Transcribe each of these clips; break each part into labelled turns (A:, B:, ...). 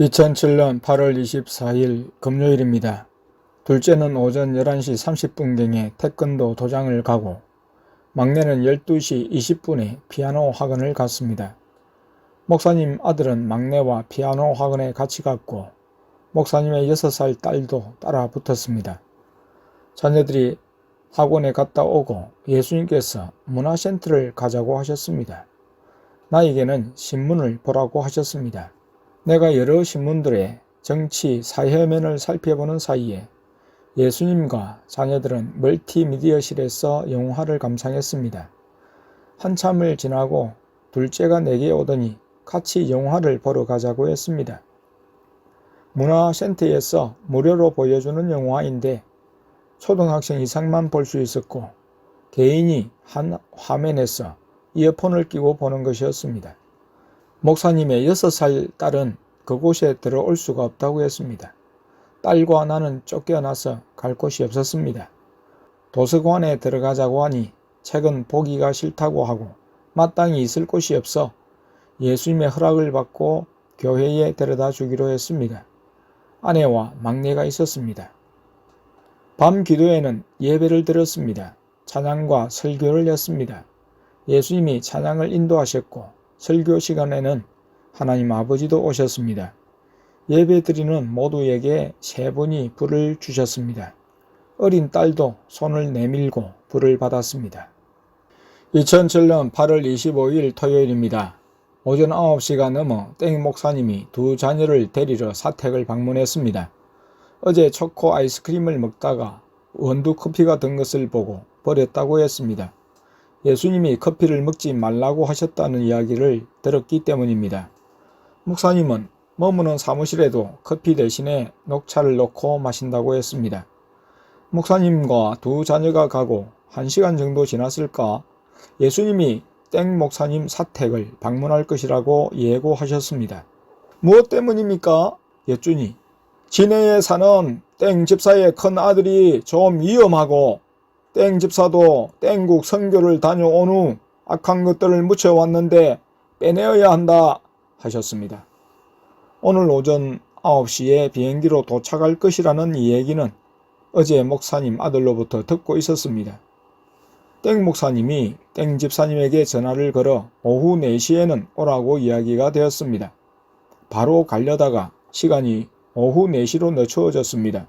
A: 2007년 8월 24일 금요일입니다. 둘째는 오전 11시 30분경에 태권도 도장을 가고 막내는 12시 20분에 피아노 학원을 갔습니다. 목사님 아들은 막내와 피아노 학원에 같이 갔고 목사님의 6살 딸도 따라 붙었습니다. 자녀들이 학원에 갔다 오고 예수님께서 문화센터를 가자고 하셨습니다. 나에게는 신문을 보라고 하셨습니다. 내가 여러 신문들의 정치, 사회면을 살펴보는 사이에 예수님과 자녀들은 멀티미디어실에서 영화를 감상했습니다. 한참을 지나고 둘째가 내게 오더니 같이 영화를 보러 가자고 했습니다. 문화센터에서 무료로 보여주는 영화인데 초등학생 이상만 볼 수 있었고 개인이 한 화면에서 이어폰을 끼고 보는 것이었습니다. 목사님의 6살 딸은 그곳에 들어올 수가 없다고 했습니다. 딸과 나는 쫓겨나서 갈 곳이 없었습니다. 도서관에 들어가자고 하니 책은 보기가 싫다고 하고 마땅히 있을 곳이 없어 예수님의 허락을 받고 교회에 데려다 주기로 했습니다. 아내와 막내가 있었습니다. 밤 기도에는 예배를 드렸습니다. 찬양과 설교를 했습니다. 예수님이 찬양을 인도하셨고 설교 시간에는 하나님 아버지도 오셨습니다. 예배드리는 모두에게 3분이 불을 주셨습니다. 어린 딸도 손을 내밀고 불을 받았습니다. 2007년 8월 25일 토요일입니다. 오전 9시가 넘어 땡 목사님이 두 자녀를 데리러 사택을 방문했습니다. 어제 초코 아이스크림을 먹다가 원두 커피가 든 것을 보고 버렸다고 했습니다. 예수님이 커피를 먹지 말라고 하셨다는 이야기를 들었기 때문입니다. 목사님은 머무는 사무실에도 커피 대신에 녹차를 넣고 마신다고 했습니다. 목사님과 두 자녀가 가고 1시간 정도 지났을까 예수님이 땡 목사님 사택을 방문할 것이라고 예고하셨습니다. 무엇 때문입니까? 여쭈니 진해에 사는 땡 집사의 큰 아들이 좀 위험하고 땡 집사도 땡국 선교를 다녀온 후 악한 것들을 묻혀왔는데 빼내어야 한다 하셨습니다. 오늘 오전 9시에 비행기로 도착할 것이라는 이 얘기는 어제 목사님 아들로부터 듣고 있었습니다. 땡 목사님이 땡 집사님에게 전화를 걸어 오후 4시에는 오라고 이야기가 되었습니다. 바로 가려다가 시간이 오후 4시로 늦춰졌습니다.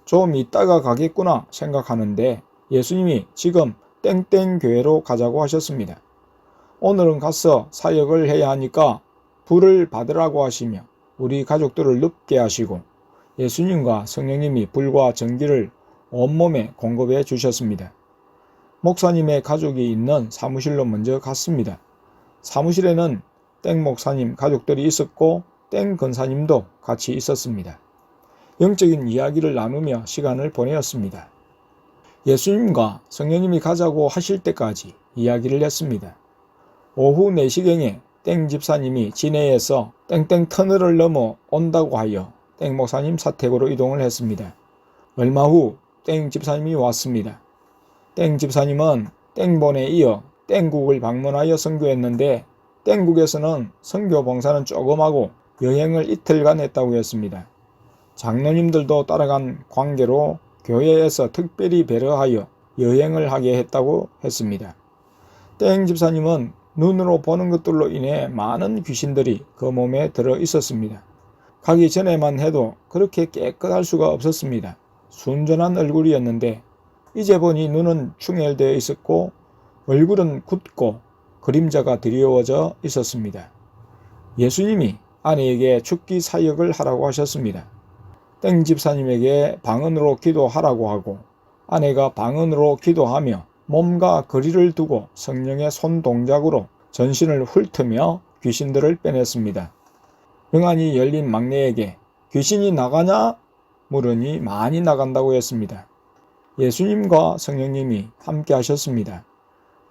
A: 좀 이따가 가겠구나 생각하는데 예수님이 지금 땡땡 교회로 가자고 하셨습니다. 오늘은 가서 사역을 해야 하니까 불을 받으라고 하시며 우리 가족들을 눕게 하시고 예수님과 성령님이 불과 전기를 온몸에 공급해 주셨습니다. 목사님의 가족이 있는 사무실로 먼저 갔습니다. 사무실에는 땡 목사님 가족들이 있었고 땡 권사님도 같이 있었습니다. 영적인 이야기를 나누며 시간을 보내었습니다. 예수님과 성령님이 가자고 하실 때까지 이야기를 했습니다. 오후 4시경에 땡 집사님이 진해에서 땡땡 터널을 넘어 온다고 하여 땡 목사님 사택으로 이동을 했습니다. 얼마 후 땡 집사님이 왔습니다. 땡 집사님은 땡본에 이어 땡국을 방문하여 선교했는데 땡국에서는 선교 봉사는 조금 하고 여행을 이틀간 했다고 했습니다. 장로님들도 따라간 관계로 교회에서 특별히 배려하여 여행을 하게 했다고 했습니다. 땡 집사님은 눈으로 보는 것들로 인해 많은 귀신들이 그 몸에 들어 있었습니다. 가기 전에만 해도 그렇게 깨끗할 수가 없었습니다. 순전한 얼굴이었는데 이제 보니 눈은 충혈되어 있었고 얼굴은 굳고 그림자가 드리워져 있었습니다. 예수님이 아내에게 죽기 사역을 하라고 하셨습니다. 땡 집사님에게 방언으로 기도하라고 하고 아내가 방언으로 기도하며 몸과 거리를 두고 성령의 손동작으로 전신을 훑으며 귀신들을 빼냈습니다. 영안이 열린 막내에게 귀신이 나가냐? 물으니 많이 나간다고 했습니다. 예수님과 성령님이 함께 하셨습니다.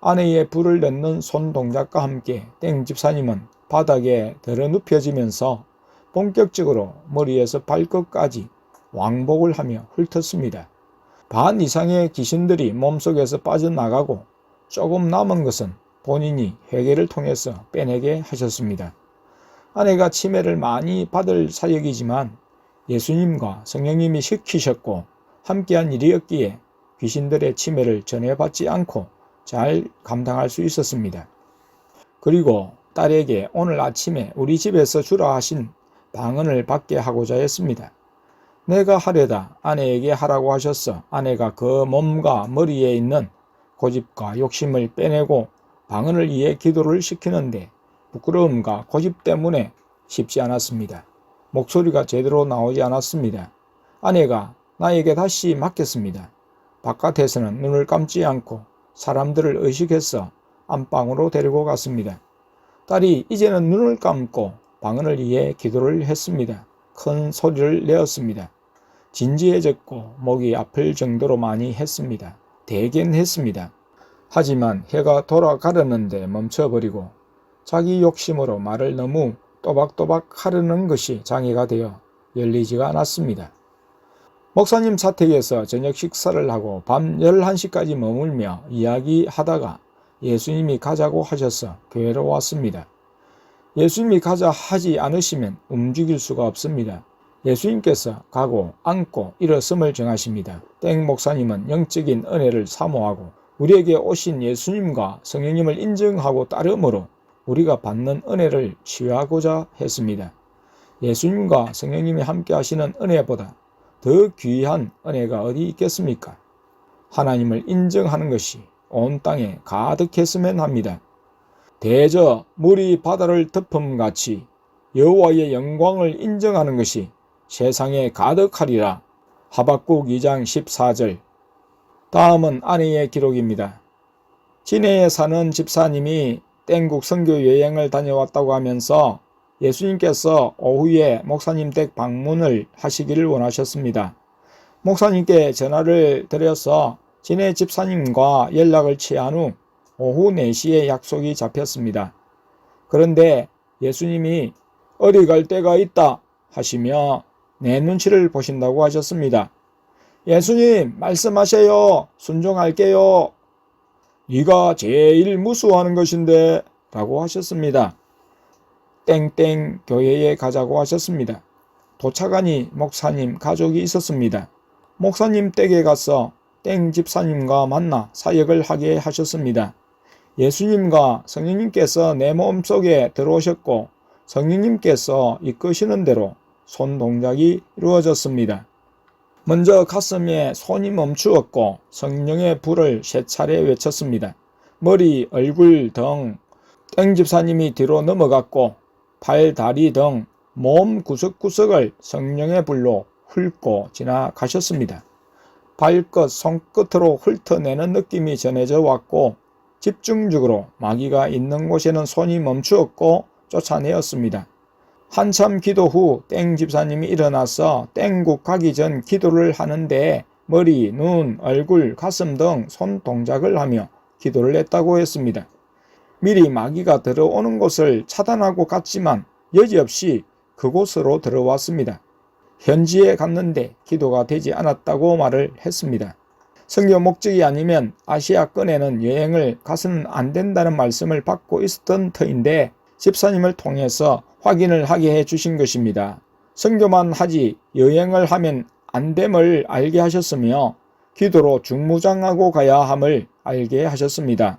A: 아내의 불을 넣는 손동작과 함께 땡 집사님은 바닥에 드러눕혀지면서 본격적으로 머리에서 발끝까지 왕복을 하며 훑었습니다. 반 이상의 귀신들이 몸속에서 빠져나가고 조금 남은 것은 본인이 회개를 통해서 빼내게 하셨습니다. 아내가 치매를 많이 받을 사역이지만 예수님과 성령님이 시키셨고 함께한 일이었기에 귀신들의 치매를 전해받지 않고 잘 감당할 수 있었습니다. 그리고 딸에게 오늘 아침에 우리 집에서 주라 하신 방언을 받게 하고자 했습니다. 내가 하려다 아내에게 하라고 하셨어. 아내가 그 몸과 머리에 있는 고집과 욕심을 빼내고 방언을 위해 기도를 시키는데 부끄러움과 고집 때문에 쉽지 않았습니다. 목소리가 제대로 나오지 않았습니다. 아내가 나에게 다시 맡겼습니다. 바깥에서는 눈을 감지 않고 사람들을 의식해서 안방으로 데리고 갔습니다. 딸이 이제는 눈을 감고 방언을 위해 기도를 했습니다. 큰 소리를 내었습니다. 진지해졌고 목이 아플 정도로 많이 했습니다. 되긴 했습니다. 하지만 해가 돌아가려는데 멈춰버리고 자기 욕심으로 말을 너무 또박또박 하려는 것이 장애가 되어 열리지가 않았습니다. 목사님 사택에서 저녁 식사를 하고 밤 11시까지 머물며 이야기하다가 예수님이 가자고 하셔서 교회로 왔습니다. 예수님이 가자 하지 않으시면 움직일 수가 없습니다. 예수님께서 가고 앉고 일어섬을 정하십니다. 땡 목사님은 영적인 은혜를 사모하고 우리에게 오신 예수님과 성령님을 인정하고 따름으로 우리가 받는 은혜를 취하고자 했습니다. 예수님과 성령님이 함께 하시는 은혜보다 더 귀한 은혜가 어디 있겠습니까? 하나님을 인정하는 것이 온 땅에 가득했으면 합니다. 대저 물이 바다를 덮음같이 여호와의 영광을 인정하는 것이 세상에 가득하리라. 하박국 2장 14절. 다음은 아내의 기록입니다. 진해에 사는 집사님이 땡국 선교 여행을 다녀왔다고 하면서 예수님께서 오후에 목사님 댁 방문을 하시기를 원하셨습니다. 목사님께 전화를 드려서 진해 집사님과 연락을 취한 후 오후 4시에 약속이 잡혔습니다. 그런데 예수님이 어디 갈 데가 있다 하시며 내 눈치를 보신다고 하셨습니다. 예수님 말씀하세요. 순종할게요. 네가 제일 무서워하는 것인데 라고 하셨습니다. 땡땡 교회에 가자고 하셨습니다. 도착하니 목사님 가족이 있었습니다. 목사님 댁에 가서 땡 집사님과 만나 사역을 하게 하셨습니다. 예수님과 성령님께서 내 몸속에 들어오셨고 성령님께서 이끄시는 대로 손 동작이 이루어졌습니다. 먼저 가슴에 손이 멈추었고 성령의 불을 3차례 외쳤습니다. 머리, 얼굴 등 땡 집사님이 뒤로 넘어갔고 발, 다리 등 몸 구석구석을 성령의 불로 훑고 지나가셨습니다. 발끝, 손끝으로 훑어내는 느낌이 전해져 왔고 집중적으로 마귀가 있는 곳에는 손이 멈추었고 쫓아내었습니다. 한참 기도 후 땡 집사님이 일어나서 땡국 가기 전 기도를 하는데 머리, 눈, 얼굴, 가슴 등 손 동작을 하며 기도를 했다고 했습니다. 미리 마귀가 들어오는 곳을 차단하고 갔지만 여지없이 그곳으로 들어왔습니다. 현지에 갔는데 기도가 되지 않았다고 말을 했습니다. 선교 목적이 아니면 아시아권에는 여행을 가서는 안 된다는 말씀을 받고 있었던 터인데 집사님을 통해서 확인을 하게 해주신 것입니다. 선교만 하지 여행을 하면 안 됨을 알게 하셨으며 기도로 중무장하고 가야 함을 알게 하셨습니다.